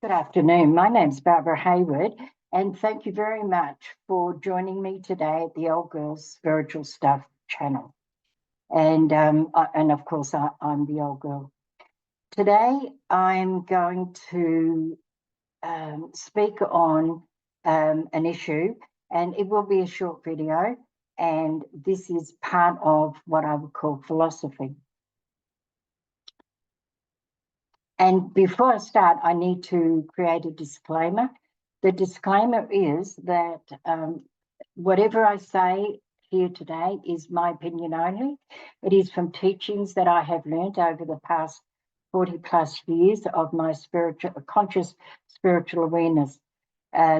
Good afternoon. My name's Barbara Hayward, and thank you very much for joining me today at the Old Girls Spiritual Stuff channel. And of course, I'm the old girl. Today, I'm going to speak on an issue, and it will be a short video, and this is part of what I would call philosophy. And before I start, I need to create a disclaimer. The disclaimer is that whatever I say here today is my opinion only. It is from teachings that I have learned over the past 40 plus years of my conscious spiritual awareness.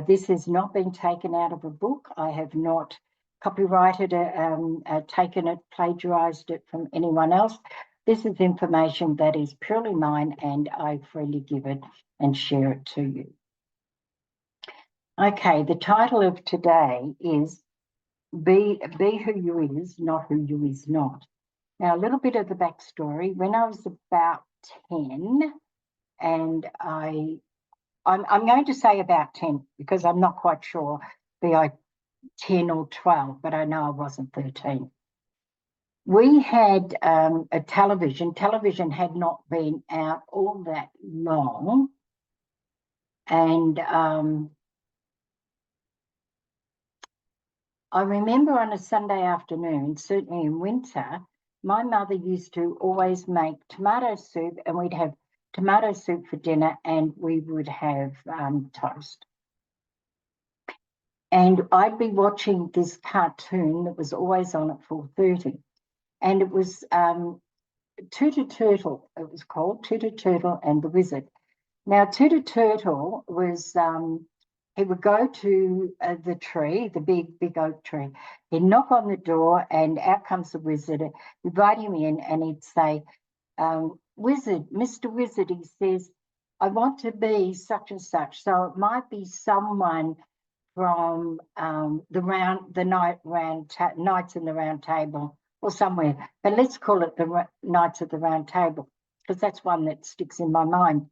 This has not been taken out of a book. I have not copyrighted it, taken it, plagiarized it from anyone else. This is information that is purely mine, and I freely give it and share it to you. Okay, the title of today is Be Who You Is, Not Who You Is Not. Now, a little bit of the backstory. When I was about 10, and I'm going to say about 10 because I'm not quite sure, be I 10 or 12, but I know I wasn't 13. We had a television. Television had not been out all that long. And I remember on a Sunday afternoon, certainly in winter, my mother used to always make tomato soup, and we'd have tomato soup for dinner, and we would have toast. And I'd be watching this cartoon that was always on at 4:30. And it was Tutor Turtle, it was called Tutor Turtle and the Wizard. Now, Tutor Turtle was, he would go to the tree, the big oak tree. He'd knock on the door, and out comes the wizard, invite him in, and he'd say, Wizard, Mr. Wizard, he says, I want to be such and such. So it might be someone from Knights in the Round Table, or somewhere, but let's call it the Knights of the Round Table, because that's one that sticks in my mind.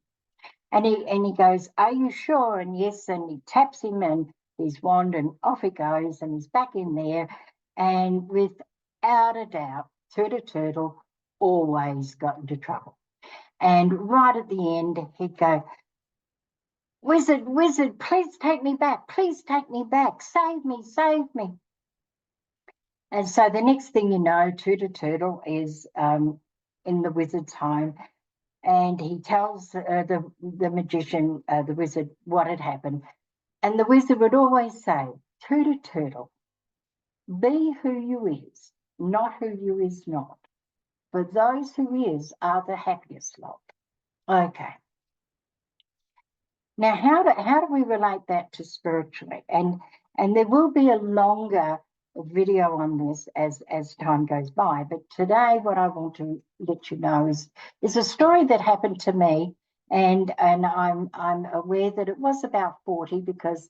And he goes, are you sure? And yes, and he taps him and his wand, and off he goes, and he's back in there. And without a doubt, Tutor Turtle always got into trouble. And right at the end, he'd go, Wizard, Wizard, please take me back, save me, save me. And so the next thing you know, Tutor Turtle is in the wizard's home, and he tells the magician, the wizard, what had happened. And the wizard would always say, Tutor Turtle, be who you is, not who you is not. For those who is are the happiest lot. Okay. Now, how do we relate that to spiritually? And there will be a longer video on this as time goes by, but today what I want to let you know is a story that happened to me, and I'm aware that it was about 40 because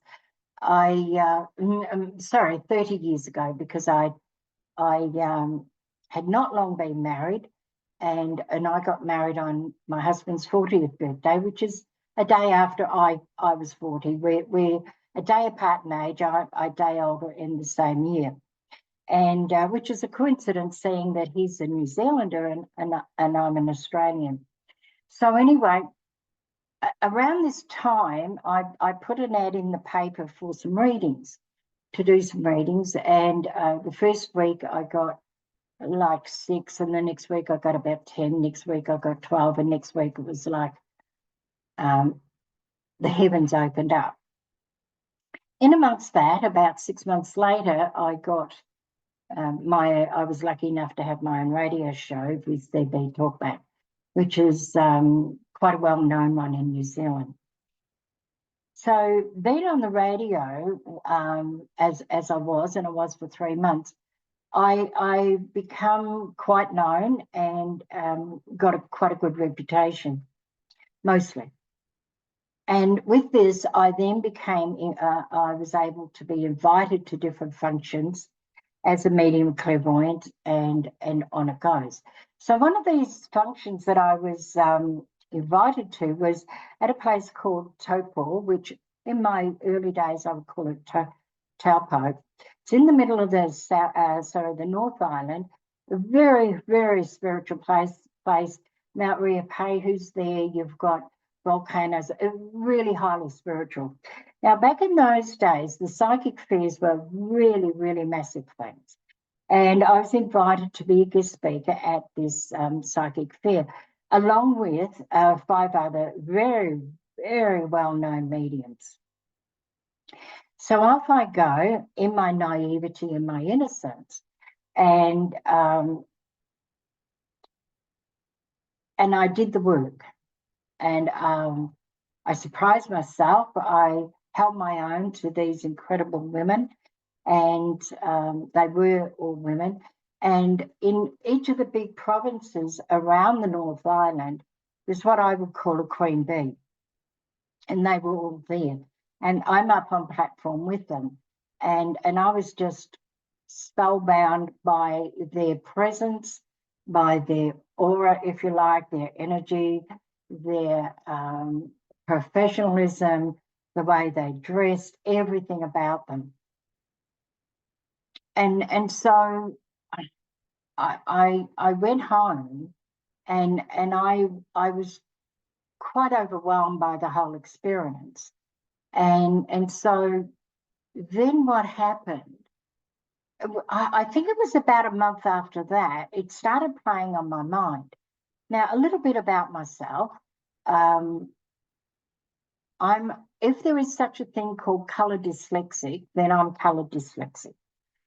30 years ago, because I had not long been married, and I got married on my husband's 40th birthday, which is a day after I was 40. We're a day apart in age, a day older in the same year. And which is a coincidence, seeing that he's a New Zealander and I'm an Australian. So anyway, around this time, I put an ad in the paper for some readings, to do some readings. And the first week I got like 6, and the next week I got about 10, next week I got 12, and next week it was like the heavens opened up. In amongst that, about 6 months later, I got I was lucky enough to have my own radio show with CB Talkback, which is quite a well-known one in New Zealand. So being on the radio, as I was, and I was for 3 months, I become quite known and got quite a good reputation, mostly. And with this, I then became, I was able to be invited to different functions as a medium clairvoyant, and on it goes. So one of these functions that I was invited to was at a place called Topol, which in my early days I would call it Taupo. It's in the middle of the North Island, a very, very spiritual place. Mount Ruapehu's there. You've got volcanoes, really highly spiritual. Now, back in those days, the psychic fairs were really, really massive things. And I was invited to be a guest speaker at this psychic fair, along with 5 other very, very well-known mediums. So off I go in my naivety and my innocence, and I did the work, and I surprised myself. I held my own to these incredible women, and they were all women. And in each of the big provinces around the North Island, there's what I would call a queen bee, and they were all there. And I'm up on platform with them, and I was just spellbound by their presence, by their aura, if you like, their energy, their professionalism, the way they dressed, everything about them. And so I went home, and I was quite overwhelmed by the whole experience. And so then what happened, I think it was about a month after that, it started playing on my mind. Now, a little bit about myself. If there is such a thing called colour dyslexic, then I'm colour dyslexic.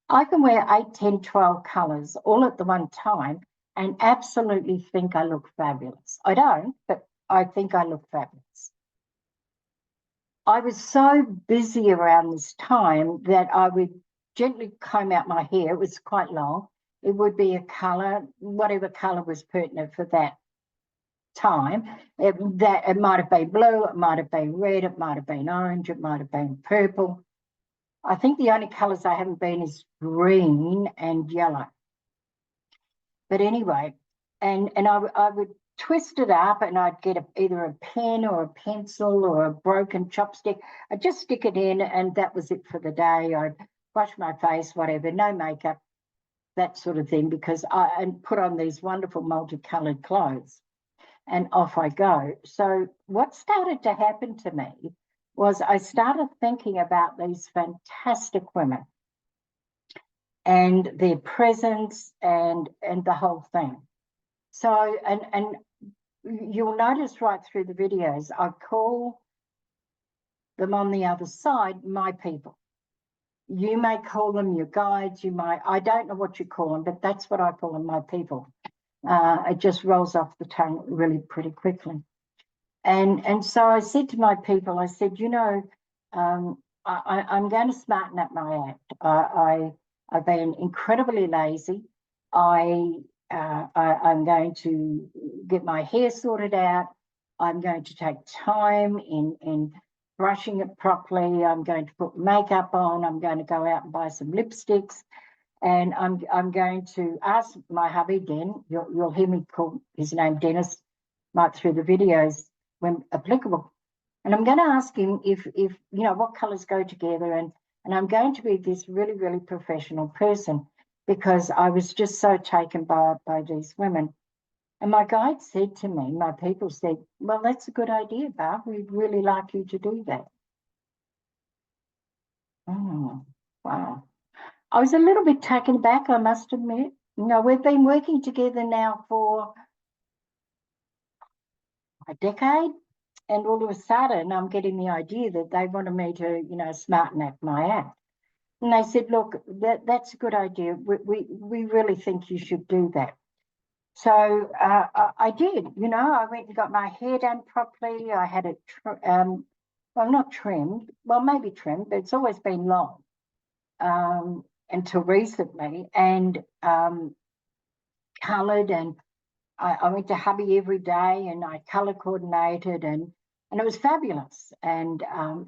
I can wear 8, 10, 12 colours all at the one time and absolutely think I look fabulous. I don't, but I think I look fabulous. I was so busy around this time that I would gently comb out my hair. It was quite long. It would be a colour, whatever colour was pertinent for that time. It might have been blue, it might have been red, it might have been orange, it might have been purple. I think the only colours I haven't been is green and yellow. But anyway, and I would twist it up, and I'd get either a pen or a pencil or a broken chopstick. I'd just stick it in, and that was it for the day. I'd wash my face, whatever, no makeup, that sort of thing, because and put on these wonderful multicoloured clothes, and off I go. So what started to happen to me was I started thinking about these fantastic women and their presence and the whole thing. So, and you'll notice right through the videos, I call them on the other side my people. You may call them your guides, I don't know what you call them, but that's what I call them, my people. It just rolls off the tongue really pretty quickly. And so I said to my people, I said, you know, I'm going to smarten up my act. I've been incredibly lazy. I'm going to get my hair sorted out. I'm going to take time in brushing it properly. I'm going to put makeup on. I'm going to go out and buy some lipsticks. And I'm going to ask my hubby, Den, you'll hear me call his name Dennis right through the videos when applicable. And I'm going to ask him if you know, what colours go together. And I'm going to be this really, really professional person, because I was just so taken by these women. And my guide said to me, my people said, well, that's a good idea, Barb. We'd really like you to do that. Oh, wow. I was a little bit taken back, I must admit. You know, we've been working together now for a decade, and all of a sudden I'm getting the idea that they wanted me to, you know, smarten up my act. And they said, look, that's a good idea. We really think you should do that. So I did, you know, I went and got my hair done properly. I had it, well, not trimmed, well, maybe trimmed, but it's always been long until recently, and coloured. And I went to hubby every day, and I colour coordinated, and it was fabulous. And,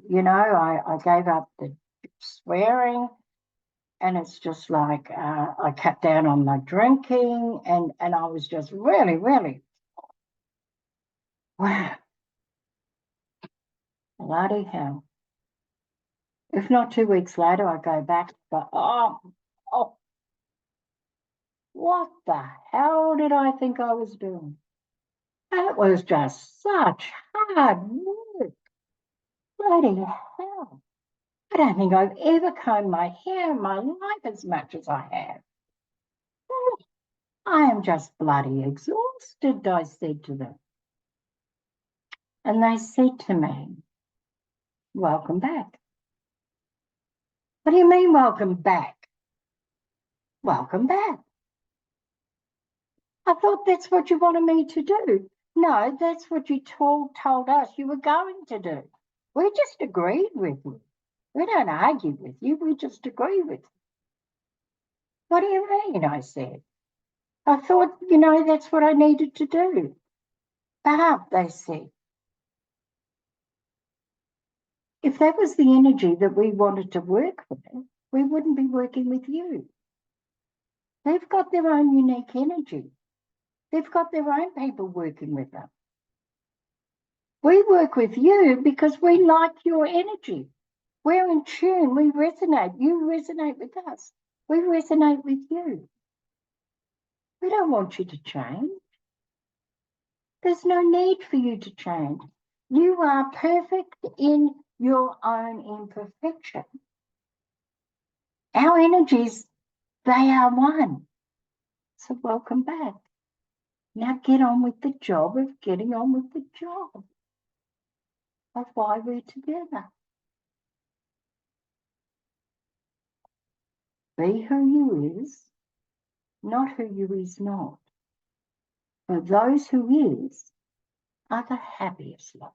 you know, I gave up the swearing, and it's just like I cut down on my drinking, and I was just really, really Wow. Bloody hell. If not 2 weeks later, I go back, but oh, what the hell did I think I was doing? That was just such hard work. Bloody hell. I don't think I've ever combed my hair in my life as much as I have. Oh, I am just bloody exhausted, I said to them. And they said to me, welcome back. What do you mean, welcome back? Welcome back. I thought that's what you wanted me to do. No, that's what you told us you were going to do. We just agreed with you. We don't argue with you. We just agree with you. What do you mean? I said. I thought, that's what I needed to do. But they said, if that was the energy that we wanted to work with, we wouldn't be working with you. They've got their own unique energy. They've got their own people working with them. We work with you because we like your energy. We're in tune. We resonate. You resonate with us. We resonate with you. We don't want you to change. There's no need for you to change. You are perfect in your own imperfection. Our energies, they are one. So welcome back. Now get on with the job of getting on with the job of why we're together. Be who you is, not who you is not. For those who is are the happiest lot.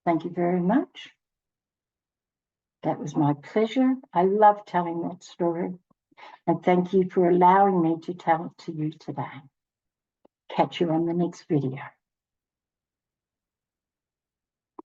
Thank you very much. That was my pleasure. I love telling that story. And thank you for allowing me to tell it to you today. Catch you on the next video.